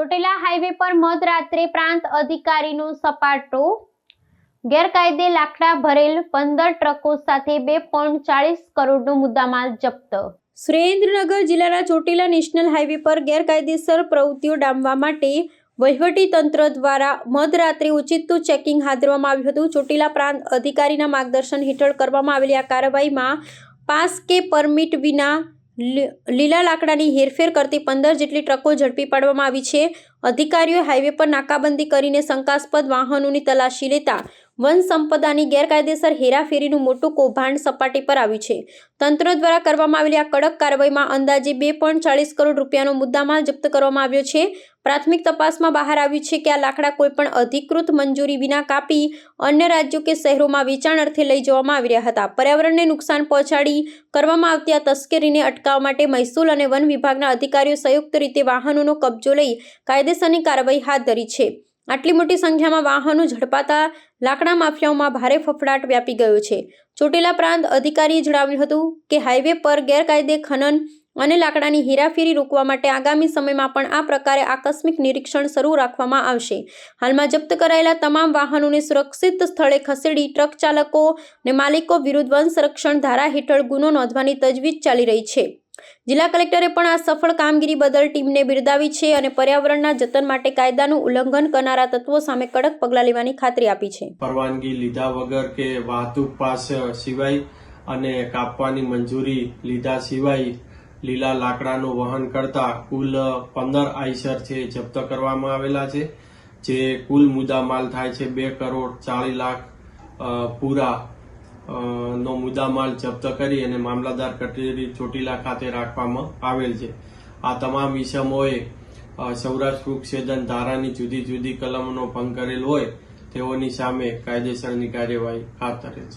Chotila highway પર મધરાત્રે પ્રાંત અધિકારીનો સપાટો, ગેરકાયદે લાકડા ભરેલ 15 ટ્રકો સાથે 2.40 કરોડનો મુદ્દામાલ જપ્ત। સુરેન્દ્રનગર જિલ્લાના ચોટીલા નેશનલ હાઈવે પર ગેરકાયદેસર પ્રવૃત્તિઓ ડામવા માટે વહીવટી તંત્ર દ્વારા મધરાત્રે ઓચિંતું ચેકિંગ હાથ ધરવામાં આવ્યું હતું। ચોટીલા પ્રાંત અધિકારીના માર્ગદર્શન હેઠળ કરવામાં આવેલી આ કાર્યવાહીમાં પાસ કે પરમિટ વિના લીલા લાકડાની હેરફેર કરતી 15 જેટલી ટ્રકો ઝડપી પાડવામાં આવી છે। અધિકારીઓએ હાઈવે પર નાકાબંધી કરીને શંકાસ્પદ વાહનોની તલાશી લેતા વન સંપદાની ગેરકાયદેસર હેરાફેરીનું મોટું કૌભાંડ સપાટી પર આવ્યું છે। તંત્ર દ્વારા કરવામાં આવેલી આ કડક કાર્યવાહીમાં અંદાજે 2.40 કરોડ રૂપિયાનો મુદ્દામાલ જપ્ત કરવામાં આવ્યો છે। પ્રાથમિક તપાસમાં બહાર આવ્યું છે કે આ લાકડા કોઈપણ અધિકૃત મંજૂરી વિના કાપી અન્ય રાજ્યો કે શહેરોમાં વેચાણ અર્થે લઈ જવામાં આવી રહ્યા હતા। પર્યાવરણને નુકસાન પહોંચાડી કરવામાં આવતી આ તસ્કરીને અટકાવવા માટે મહેસૂલ અને વન વિભાગના અધિકારીઓ સંયુક્ત રીતે વાહનોનો કબજો લઈ કાયદેસરની કાર્યવાહી હાથ ધરી છે। આટલી મોટી સંખ્યામાં વાહનો ઝડપાતા લાકડા માફિયાઓમાં ભારે ફફડાટ વ્યાપી ગયો છે। ચોટીલા પ્રાંત અધિકારીએ જણાવ્યું હતું કે હાઈવે પર ગેરકાયદે ખનન અને લાકડાની હેરાફેરી રોકવા માટે આગામી સમયમાં પણ આ પ્રકારે આકસ્મિક નિરીક્ષણ શરૂ રાખવામાં આવશે। હાલમાં જપ્ત કરાયેલા તમામ વાહનોને સુરક્ષિત સ્થળે ખસેડી ટ્રક ચાલકો અને માલિકો વિરુદ્ધ વન સંરક્ષણ ધારા હેઠળ ગુનો નોંધવાની તજવીજ ચાલી રહી છે। જિલ્લા કલેક્ટરે પણ આ સફળ કામગીરી બદલ ટીમને બિરદાવી છે અને પર્યાવરણના જતન માટે કાયદાનું ઉલ્લંઘન કરનારા તત્વો સામે કડક પગલાં લેવાની ખાતરી આપી છે। પરવાનગી લીધા વગર કે વાહતુક પાસ સિવાય અને કાપવાની મંજૂરી લીધા સિવાય લીલા લાકડાનું વહન કરતા કુલ 15 આઈસર છે જપ્ત કરવામાં આવેલા છે, જે કુલ મુદ્દામાલ થાય છે 2.40 લાખ પૂરા નો મુદ્દામાલ જપ્ત કરી અને મામલતદાર કચેરી ચોટીલા ખાતે રાખવામાં આવેલ છે। આ તમામ ઇસમોએ સૌરાષ્ટ્ર વૃક્ષછેદન ધારાની જુદી જુદી કલમોનો ભંગ કરેલ હોય તેઓની સામે કાયદેસરની કાર્યવાહી હાથ ધરે છે।